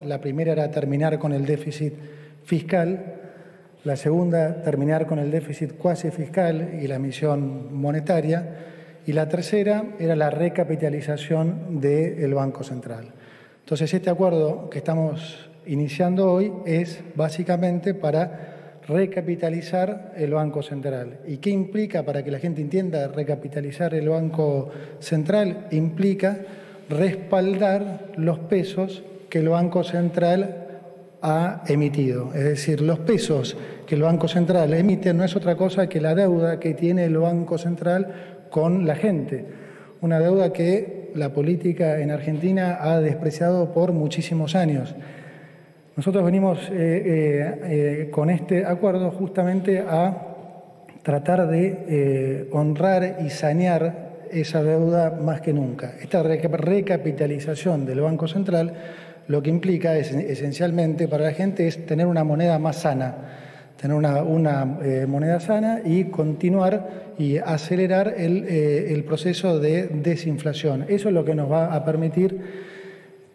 La primera era terminar con el déficit fiscal, la segunda terminar con el déficit cuasi fiscal y la emisión monetaria, y la tercera era la recapitalización del Banco Central. Entonces, este acuerdo que estamos iniciando hoy es básicamente para recapitalizar el Banco Central. ¿Y qué implica, para que la gente entienda, recapitalizar el Banco Central? Implica respaldar los pesos que el Banco Central ha emitido. Es decir, los pesos que el Banco Central emite no es otra cosa que la deuda que tiene el Banco Central con la gente. Una deuda que la política en Argentina ha despreciado por muchísimos años. Nosotros venimos con este acuerdo justamente a tratar de honrar y sanear esa deuda más que nunca. Esta recapitalización del Banco Central lo que implica es, esencialmente para la gente, es tener una moneda más sana, tener una moneda sana y continuar y acelerar el proceso de desinflación. Eso es lo que nos va a permitir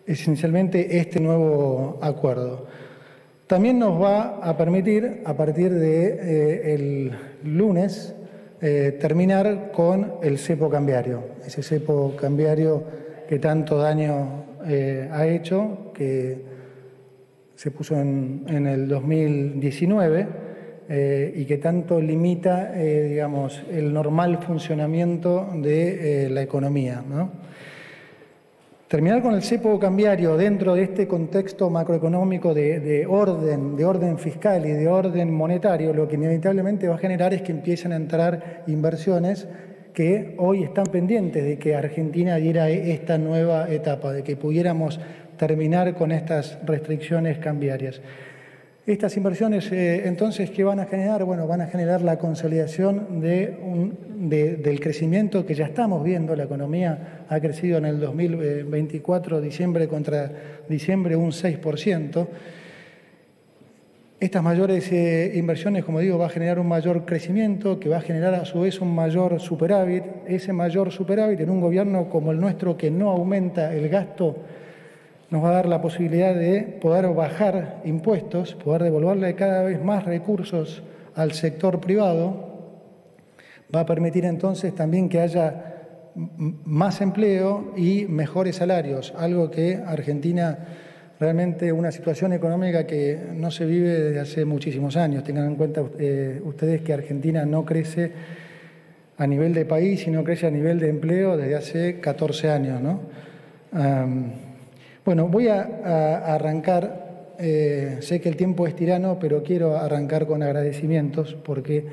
esencialmente este nuevo acuerdo. También nos va a permitir, a partir del lunes, terminar con el cepo cambiario, ese cepo cambiario que tanto daño ha hecho, que se puso en el 2019 y que tanto limita, digamos, el normal funcionamiento de la economía, ¿no? Terminar con el cepo cambiario dentro de este contexto macroeconómico de orden fiscal y de orden monetario, lo que inevitablemente va a generar es que empiecen a entrar inversiones que hoy están pendientes de que Argentina diera esta nueva etapa, de que pudiéramos terminar con estas restricciones cambiarias. Estas inversiones, entonces, ¿qué van a generar? Bueno, van a generar la consolidación del crecimiento que ya estamos viendo. La economía ha crecido en el 2024, diciembre contra diciembre, un 6%. Estas mayores inversiones, como digo, va a generar un mayor crecimiento que va a generar a su vez un mayor superávit. Ese mayor superávit en un gobierno como el nuestro, que no aumenta el gasto, nos va a dar la posibilidad de poder bajar impuestos, poder devolverle cada vez más recursos al sector privado. Va a permitir entonces también que haya más empleo y mejores salarios, algo que Argentina, realmente una situación económica que no se vive desde hace muchísimos años. Tengan en cuenta ustedes que Argentina no crece a nivel de país y no crece a nivel de empleo desde hace 14 años, ¿no? Bueno, voy a arrancar, sé que el tiempo es tirano, pero quiero arrancar con agradecimientos porque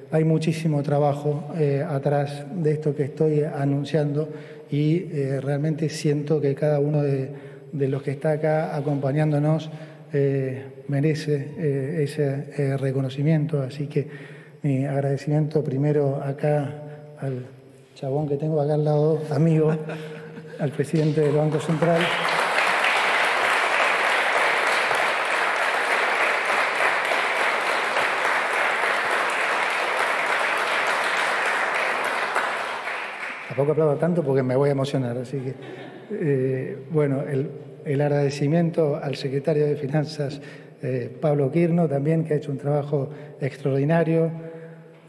hay muchísimo trabajo atrás de esto que estoy anunciando y realmente siento que cada uno de los que está acá acompañándonos merece ese reconocimiento. Así que mi agradecimiento primero acá al chabón que tengo acá al lado, amigo, al presidente del Banco Central. Tampoco aplaudo tanto porque me voy a emocionar, así que, bueno, el agradecimiento al secretario de Finanzas, Pablo Quirno, también, que ha hecho un trabajo extraordinario,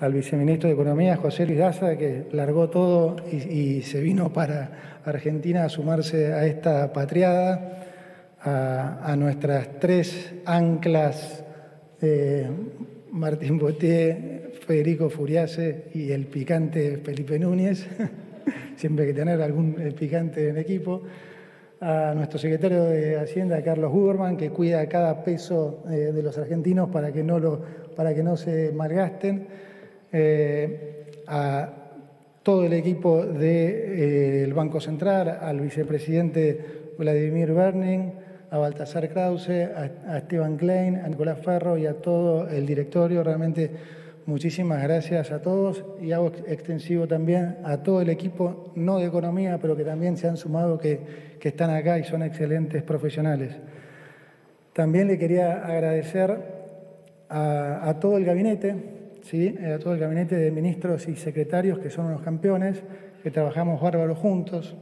al viceministro de Economía, José Luis Daza, que largó todo y se vino para Argentina a sumarse a esta patriada, a nuestras tres anclas, Martín Botier, Federico Furiase y el picante Felipe Núñez, siempre hay que tener algún picante en equipo, a nuestro secretario de Hacienda, Carlos Huberman, que cuida cada peso de los argentinos para que no se malgasten, a todo el equipo del Banco Central, al vicepresidente Vladimir Berning, a Baltasar Krause, a Esteban Klein, a Nicolás Ferro y a todo el directorio. Realmente muchísimas gracias a todos y hago extensivo también a todo el equipo, no de economía, pero que también se han sumado, que están acá y son excelentes profesionales. También le quería agradecer a todo el gabinete, ¿sí? A todo el gabinete de ministros y secretarios, que son unos campeones, que trabajamos bárbaros juntos,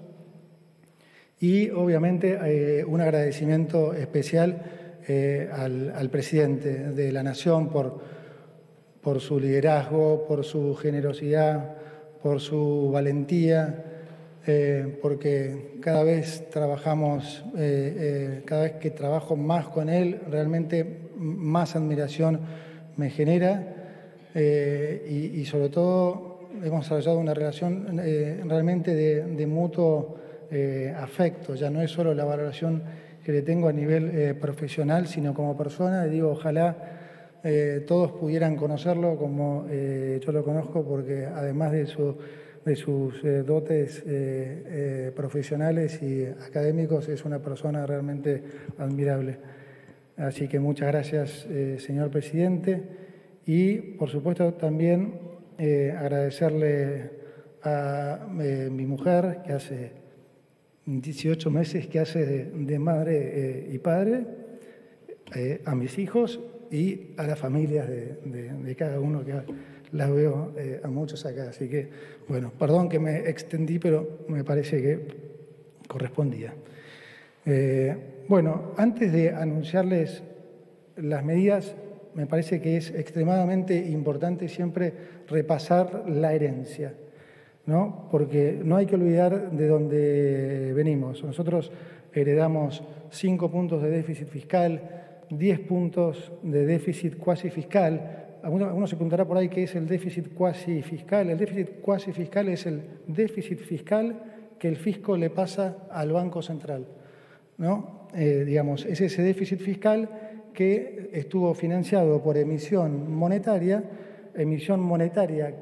Y obviamente un agradecimiento especial al presidente de la Nación por su liderazgo, por su generosidad, por su valentía, porque cada vez que trabajo más con él, realmente más admiración me genera y sobre todo hemos desarrollado una relación realmente de mutuo afecto. Ya no es solo la valoración que le tengo a nivel profesional, sino como persona. Digo, ojalá todos pudieran conocerlo como yo lo conozco, porque además de sus dotes profesionales y académicos, es una persona realmente admirable. Así que muchas gracias, señor presidente. Y, por supuesto, también agradecerle a mi mujer, que hace 18 meses que hace de madre y padre, a mis hijos y a las familias de cada uno, que las veo a muchos acá. Así que, bueno, perdón que me extendí, pero me parece que correspondía. Bueno, antes de anunciarles las medidas, me parece que es extremadamente importante siempre repasar la herencia, ¿no? Porque no hay que olvidar de dónde venimos. Nosotros heredamos 5 puntos de déficit fiscal, 10 puntos de déficit cuasi fiscal. Alguno se preguntará por ahí qué es el déficit cuasi fiscal. El déficit cuasi fiscal es el déficit fiscal que el fisco le pasa al Banco Central, ¿no? Digamos, es ese déficit fiscal que estuvo financiado por emisión monetaria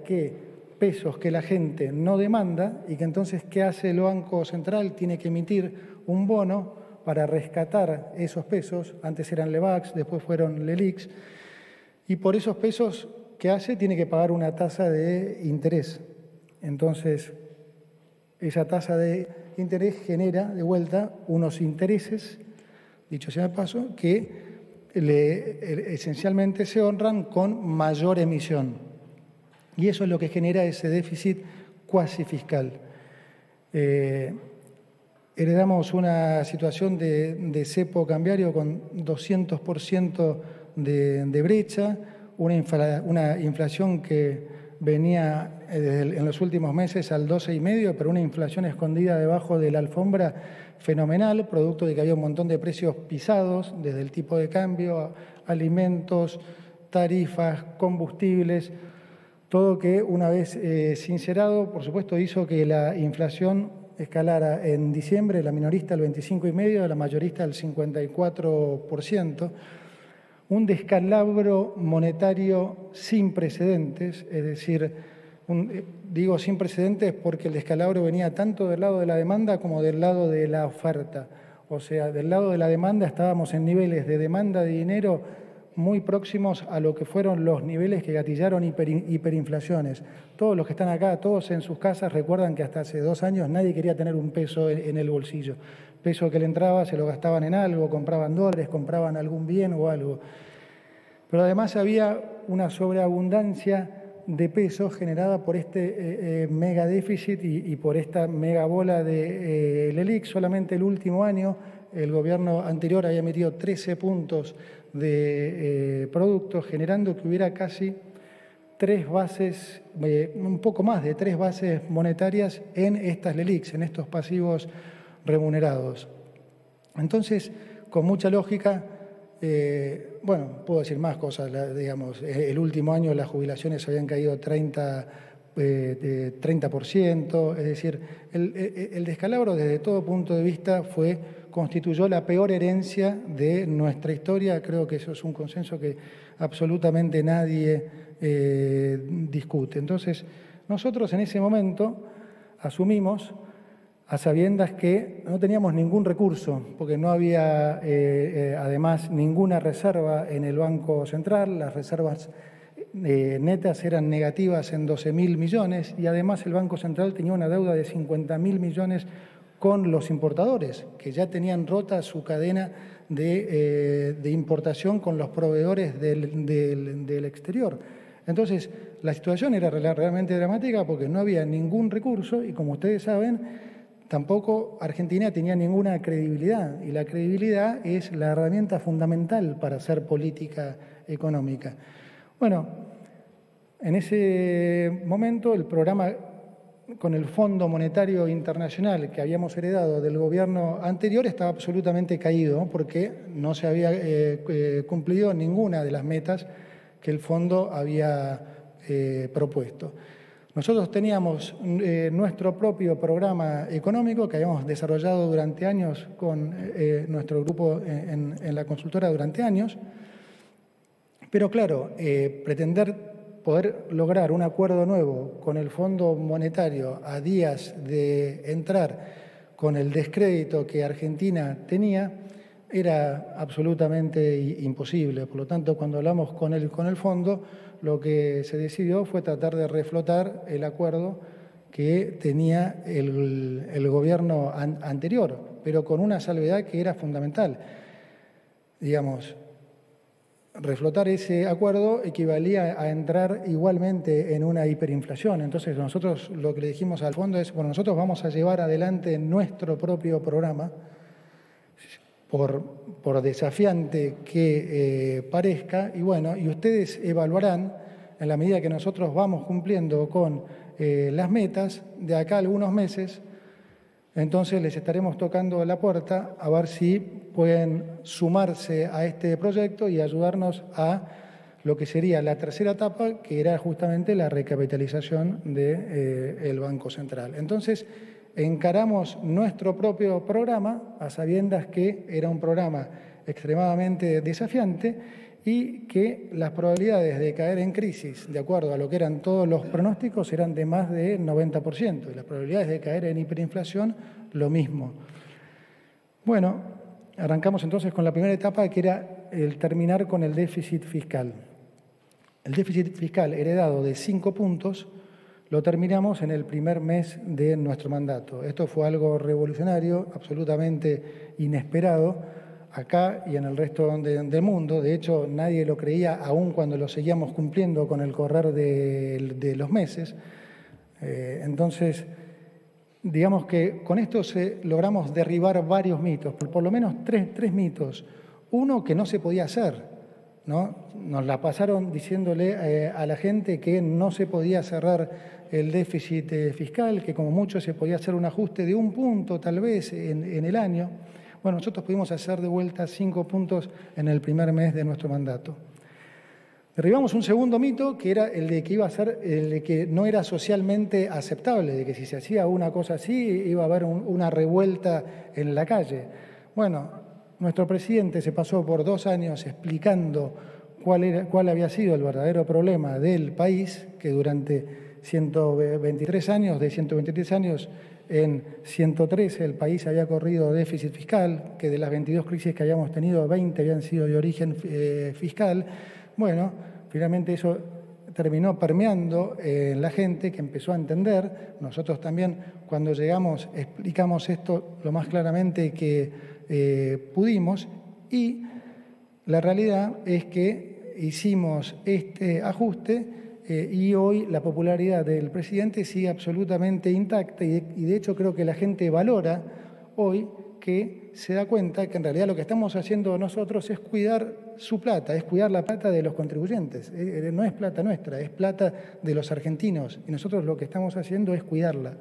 que pesos que la gente no demanda y que entonces, ¿qué hace el Banco Central? Tiene que emitir un bono para rescatar esos pesos. Antes eran LEBACs, después fueron LELIQs, y por esos pesos que hace tiene que pagar una tasa de interés. Entonces, esa tasa de interés genera de vuelta unos intereses, dicho sea de paso, que esencialmente se honran con mayor emisión. Y eso es lo que genera ese déficit cuasi fiscal. Heredamos una situación de cepo cambiario con 200% de brecha, una inflación que venía en los últimos meses al 12,5%, pero una inflación escondida debajo de la alfombra fenomenal, producto de que había un montón de precios pisados, desde el tipo de cambio, alimentos, tarifas, combustibles, todo que una vez sincerado, por supuesto, hizo que la inflación escalara en diciembre, la minorista al 25,5%, la mayorista al 54%, un descalabro monetario sin precedentes, es decir, digo sin precedentes porque el descalabro venía tanto del lado de la demanda como del lado de la oferta. O sea, del lado de la demanda estábamos en niveles de demanda de dinero muy próximos a lo que fueron los niveles que gatillaron hiperinflaciones. Todos los que están acá, todos en sus casas, recuerdan que hasta hace 2 años nadie quería tener un peso en el bolsillo. Peso que le entraba se lo gastaban en algo, compraban dólares, compraban algún bien o algo. Pero además había una sobreabundancia de pesos generada por este mega déficit y por esta mega bola de LELIQ. Solamente el último año el gobierno anterior había metido 13 puntos de productos, generando que hubiera casi 3 bases, un poco más de 3 bases monetarias en estas LELIQs, en estos pasivos remunerados. Entonces, con mucha lógica, bueno, puedo decir más cosas, digamos, el último año las jubilaciones habían caído 30%, es decir, el descalabro desde todo punto de vista constituyó la peor herencia de nuestra historia. Creo que eso es un consenso que absolutamente nadie discute. Entonces, nosotros en ese momento asumimos, a sabiendas que no teníamos ningún recurso, porque no había además ninguna reserva en el Banco Central, las reservas netas eran negativas en 12.000 millones y además el Banco Central tenía una deuda de 50.000 millones con los importadores, que ya tenían rota su cadena de importación con los proveedores del exterior. Entonces, la situación era realmente dramática porque no había ningún recurso y, como ustedes saben, tampoco Argentina tenía ninguna credibilidad, y la credibilidad es la herramienta fundamental para hacer política económica. Bueno, en ese momento el programa con el Fondo Monetario Internacional que habíamos heredado del gobierno anterior estaba absolutamente caído porque no se había cumplido ninguna de las metas que el fondo había propuesto. Nosotros teníamos nuestro propio programa económico que habíamos desarrollado durante años con nuestro grupo en la consultora durante años, pero claro, pretender poder lograr un acuerdo nuevo con el Fondo Monetario a días de entrar con el descrédito que Argentina tenía era absolutamente imposible. Por lo tanto, cuando hablamos con el fondo, lo que se decidió fue tratar de reflotar el acuerdo que tenía el gobierno anterior, pero con una salvedad que era fundamental. Digamos, reflotar ese acuerdo equivalía a entrar igualmente en una hiperinflación. Entonces nosotros lo que le dijimos al fondo es, bueno, nosotros vamos a llevar adelante nuestro propio programa, por desafiante que parezca, y bueno, y ustedes evaluarán, en la medida que nosotros vamos cumpliendo con las metas, de acá a algunos meses, entonces les estaremos tocando la puerta a ver si pueden sumarse a este proyecto y ayudarnos a lo que sería la tercera etapa, que era justamente la recapitalización del Banco Central. Entonces, encaramos nuestro propio programa a sabiendas que era un programa extremadamente desafiante y que las probabilidades de caer en crisis, de acuerdo a lo que eran todos los pronósticos, eran de más de 90%, y las probabilidades de caer en hiperinflación, lo mismo. Bueno, arrancamos entonces con la primera etapa, que era el terminar con el déficit fiscal. El déficit fiscal heredado de 5 puntos lo terminamos en el primer mes de nuestro mandato. Esto fue algo revolucionario, absolutamente inesperado, acá y en el resto del mundo. De hecho, nadie lo creía, aún cuando lo seguíamos cumpliendo con el correr de los meses. Entonces, digamos que con esto logramos derribar varios mitos, por lo menos tres mitos. Uno, que no se podía hacer, ¿no? Nos la pasaron diciéndole a la gente que no se podía cerrar el déficit fiscal, que como mucho se podía hacer un ajuste de 1 punto tal vez en el año. Bueno, nosotros pudimos hacer de vuelta 5 puntos en el primer mes de nuestro mandato. Derribamos un segundo mito, que era el de que iba a ser, el de que no era socialmente aceptable, de que si se hacía una cosa así iba a haber una revuelta en la calle. Bueno, nuestro presidente se pasó por 2 años explicando cuál había sido el verdadero problema del país, que durante 123 años, en 113 el país había corrido déficit fiscal, que de las 22 crisis que habíamos tenido, 20 habían sido de origen fiscal. Bueno, finalmente eso terminó permeando en la gente, que empezó a entender. Nosotros también, cuando llegamos, explicamos esto lo más claramente que pudimos, y la realidad es que hicimos este ajuste y hoy la popularidad del presidente sigue absolutamente intacta, y de hecho creo que la gente valora hoy, que se da cuenta que en realidad lo que estamos haciendo nosotros es cuidar su plata, es cuidar la plata de los contribuyentes. No es plata nuestra, es plata de los argentinos, y nosotros lo que estamos haciendo es cuidarla.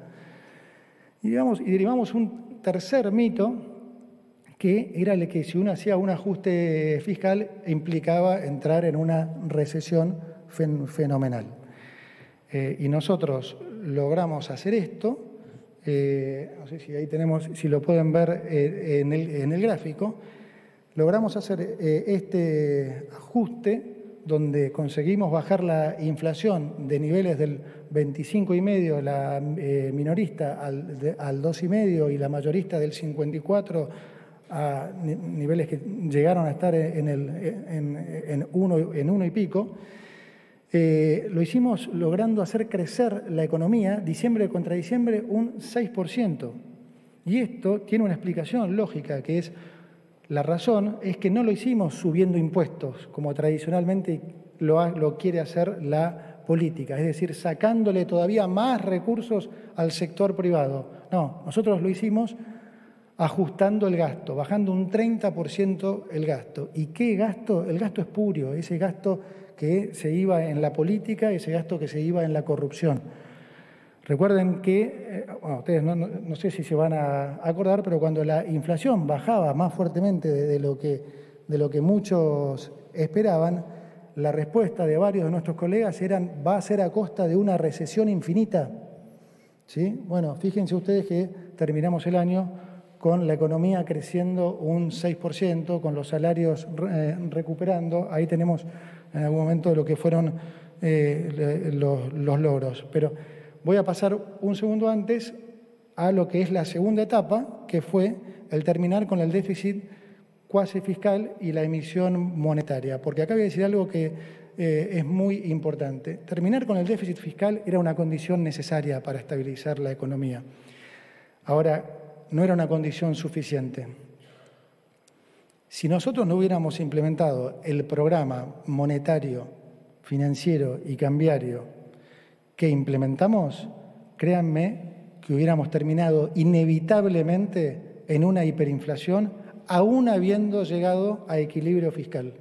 Y derivamos un tercer mito, que era el que si uno hacía un ajuste fiscal implicaba entrar en una recesión fenomenal. Y nosotros logramos hacer esto. No sé si ahí tenemos, si lo pueden ver en el gráfico. Logramos hacer este ajuste donde conseguimos bajar la inflación de niveles del 25,5%, la minorista al 2,5% y la mayorista del 54%, a niveles que llegaron a estar en uno y pico. Lo hicimos logrando hacer crecer la economía diciembre contra diciembre un 6%. Y esto tiene una explicación lógica, que es, la razón es que no lo hicimos subiendo impuestos, como tradicionalmente lo quiere hacer la política, es decir, sacándole todavía más recursos al sector privado. No, nosotros lo hicimos ajustando el gasto, bajando un 30% el gasto. ¿Y qué gasto? El gasto espurio, ese gasto que se iba en la política, ese gasto que se iba en la corrupción. Recuerden que, ustedes no sé si se van a acordar, pero cuando la inflación bajaba más fuertemente de lo que muchos esperaban, la respuesta de varios de nuestros colegas va a ser a costa de una recesión infinita. ¿Sí? Bueno, fíjense ustedes que terminamos el año con la economía creciendo un 6%, con los salarios recuperando. Ahí tenemos en algún momento lo que fueron los logros. Pero voy a pasar un segundo antes a lo que es la segunda etapa, que fue el terminar con el déficit cuasi fiscal y la emisión monetaria. Porque acá voy a decir algo que es muy importante. Terminar con el déficit fiscal era una condición necesaria para estabilizar la economía. Ahora, no era una condición suficiente. Si nosotros no hubiéramos implementado el programa monetario, financiero y cambiario que implementamos, créanme que hubiéramos terminado inevitablemente en una hiperinflación, aún habiendo llegado a equilibrio fiscal.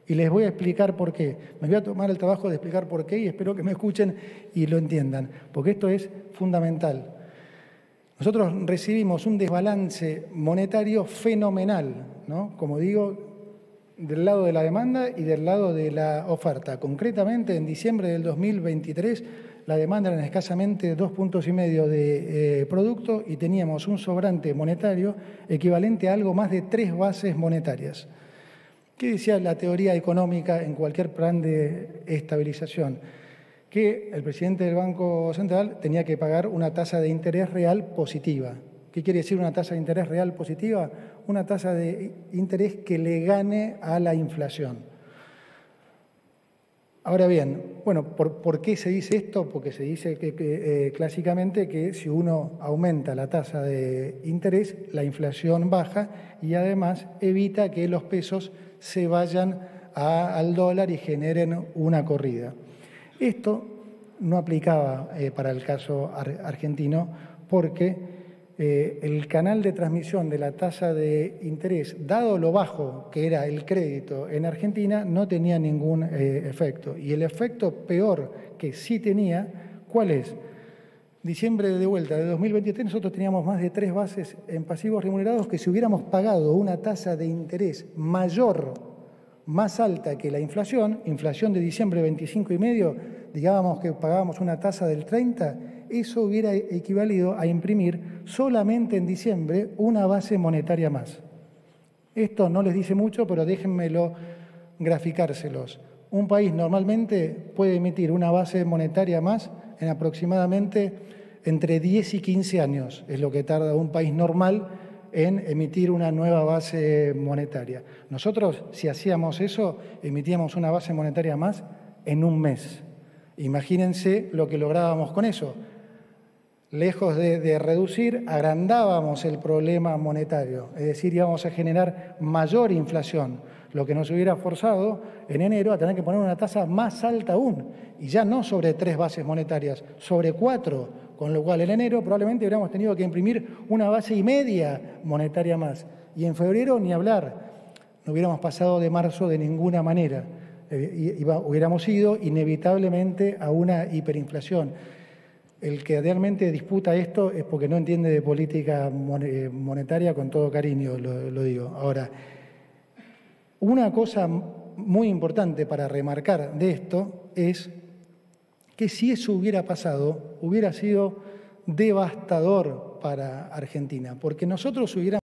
Y les voy a explicar por qué. Me voy a tomar el trabajo de explicar por qué y espero que me escuchen y lo entiendan, porque esto es fundamental. Nosotros recibimos un desbalance monetario fenomenal, ¿no? Como digo, del lado de la demanda y del lado de la oferta. Concretamente, en diciembre del 2023, la demanda era escasamente 2,5 puntos de producto y teníamos un sobrante monetario equivalente a algo más de 3 bases monetarias. ¿Qué decía la teoría económica en cualquier plan de estabilización? Que el presidente del Banco Central tenía que pagar una tasa de interés real positiva. ¿Qué quiere decir una tasa de interés real positiva? Una tasa de interés que le gane a la inflación. Ahora bien, bueno, ¿por qué se dice esto? Porque se dice clásicamente que si uno aumenta la tasa de interés, la inflación baja y además evita que los pesos se vayan al dólar y generen una corrida. Esto no aplicaba para el caso argentino porque el canal de transmisión de la tasa de interés, dado lo bajo que era el crédito en Argentina, no tenía ningún efecto. Y el efecto peor que sí tenía, ¿cuál es? Diciembre de vuelta de 2023 nosotros teníamos más de 3 bases en pasivos remunerados que si hubiéramos pagado una tasa de interés mayor, más alta que la inflación de diciembre 25,5, digábamos que pagábamos una tasa del 30, eso hubiera equivalido a imprimir solamente en diciembre una base monetaria más. Esto no les dice mucho, pero déjenmelo graficárselos. Un país normalmente puede emitir una base monetaria más en aproximadamente entre 10 y 15 años, es lo que tarda un país normal en emitir una nueva base monetaria. Nosotros, si hacíamos eso, emitíamos una base monetaria más en un mes. Imagínense lo que lográbamos con eso. Lejos de reducir, agrandábamos el problema monetario, es decir, íbamos a generar mayor inflación, lo que nos hubiera forzado en enero a tener que poner una tasa más alta aún, y ya no sobre 3 bases monetarias, sobre 4, con lo cual en enero probablemente hubiéramos tenido que imprimir una base y media monetaria más, y en febrero ni hablar, no hubiéramos pasado de marzo de ninguna manera, hubiéramos ido inevitablemente a una hiperinflación. El que realmente disputa esto es porque no entiende de política monetaria, con todo cariño lo digo. Ahora, una cosa muy importante para remarcar de esto es que si eso hubiera pasado, hubiera sido devastador para Argentina, porque nosotros hubiéramos